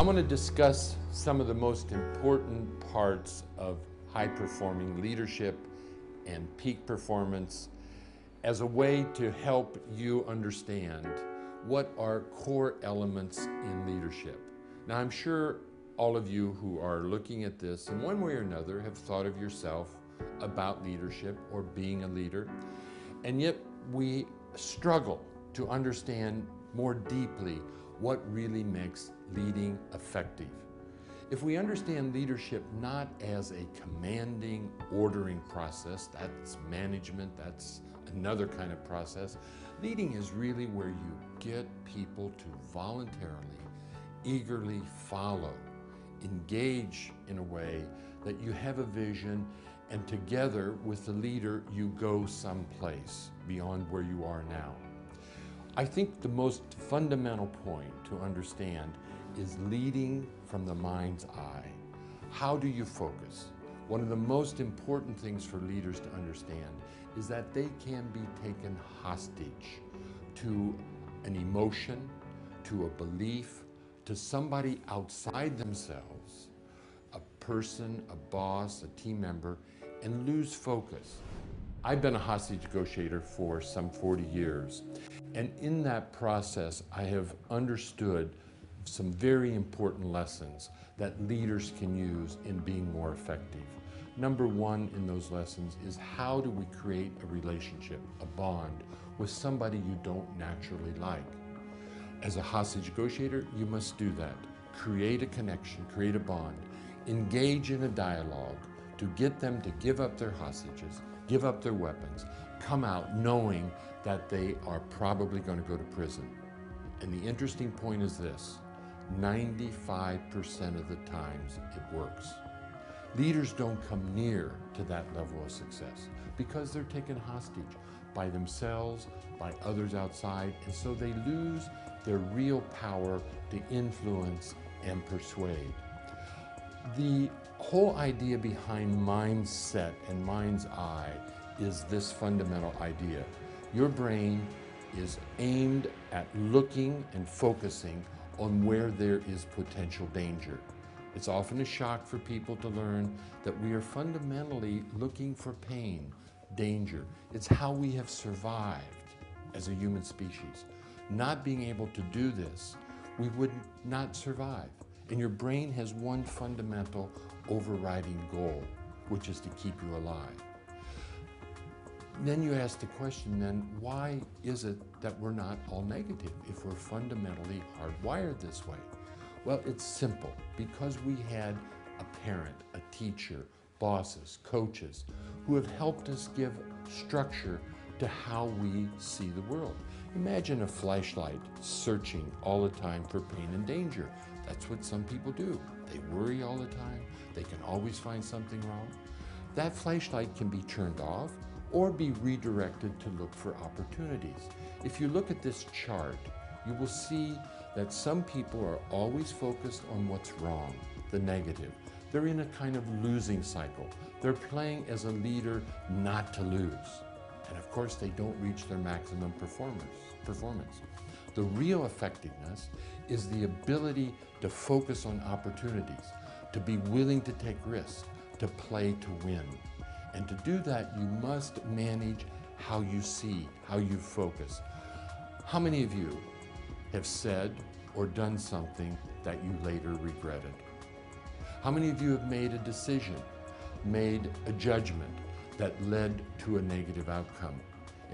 I'm going to discuss some of the most important parts of high-performing leadership and peak performance as a way to help you understand what are core elements in leadership. Now, I'm sure all of you who are looking at this in one way or another have thought of yourself about leadership or being a leader, and yet we struggle to understand more deeply what really makes leading effective. If we understand leadership not as a commanding, ordering process, that's management, that's another kind of process. Leading is really where you get people to voluntarily, eagerly follow, engage in a way that you have a vision, and together with the leader you go someplace beyond where you are now. I think the most fundamental point to understand is leading from the mind's eye. How do you focus? One of the most important things for leaders to understand is that they can be taken hostage to an emotion, to a belief, to somebody outside themselves, a person, a boss, a team member, and lose focus. I've been a hostage negotiator for some 40 years, and in that process I have understood some very important lessons that leaders can use in being more effective. Number one in those lessons is, how do we create a relationship, a bond, with somebody you don't naturally like? As a hostage negotiator, you must do that. Create a connection, create a bond, engage in a dialogue to get them to give up their hostages, give up their weapons, come out knowing that they are probably going to go to prison. And the interesting point is this: 95% of the times it works. Leaders don't come near to that level of success because they're taken hostage by themselves, by others outside, and so they lose their real power to influence and persuade. The whole idea behind mindset and mind's eye is this fundamental idea. Your brain is aimed at looking and focusing on where there is potential danger. It's often a shock for people to learn that we are fundamentally looking for pain, danger. It's how we have survived as a human species. Not being able to do this, we would not survive. And your brain has one fundamental overriding goal, which is to keep you alive. Then you ask the question, then why is it that we're not all negative if we're fundamentally hardwired this way? Well, it's simple. Because we had a parent, a teacher, bosses, coaches who have helped us give structure to how we see the world. Imagine a flashlight searching all the time for pain and danger. That's what some people do. They worry all the time. They can always find something wrong. That flashlight can be turned off or be redirected to look for opportunities. If you look at this chart, you will see that some people are always focused on what's wrong, the negative. They're in a kind of losing cycle. They're playing as a leader not to lose. And of course, they don't reach their maximum performance. The real effectiveness is the ability to focus on opportunities, to be willing to take risks, to play to win. And to do that, you must manage how you see, how you focus. How many of you have said or done something that you later regretted? How many of you have made a decision, made a judgment that led to a negative outcome,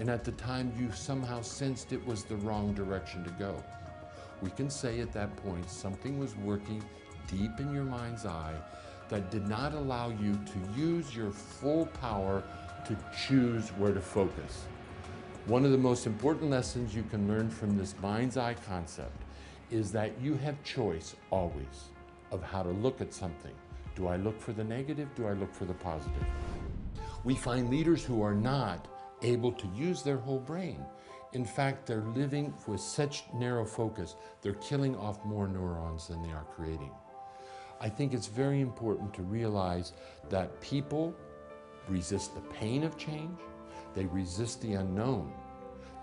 and at the time you somehow sensed it was the wrong direction to go? We can say at that point something was working deep in your mind's eye that did not allow you to use your full power to choose where to focus. One of the most important lessons you can learn from this mind's eye concept is that you have choice always of how to look at something. Do I look for the negative? Do I look for the positive? We find leaders who are not able to use their whole brain. In fact, they're living with such narrow focus, they're killing off more neurons than they are creating. I think it's very important to realize that people resist the pain of change, they resist the unknown.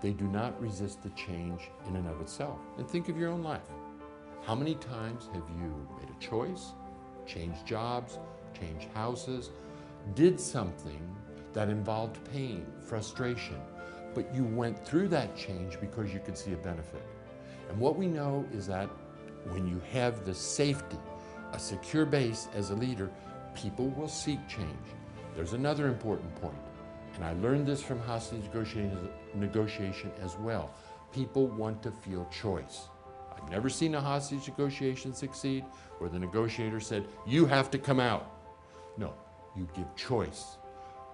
They do not resist the change in and of itself. And think of your own life. How many times have you made a choice, changed jobs, changed houses, did something that involved pain, frustration, but you went through that change because you could see a benefit? And what we know is that when you have the safety, a secure base as a leader, people will seek change. There's another important point, and I learned this from hostage negotiation as well. People want to feel choice. I've never seen a hostage negotiation succeed where the negotiator said, you have to come out. No, you give choice.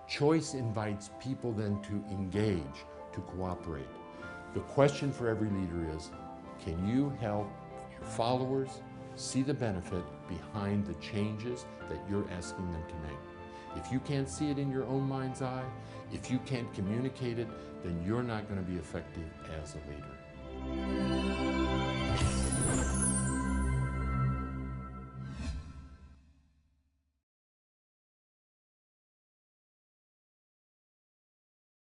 Choice invites people then to engage, to cooperate. The question for every leader is, can you help your followers see the benefit behind the changes that you're asking them to make? If you can't see it in your own mind's eye, if you can't communicate it, then you're not going to be effective as a leader.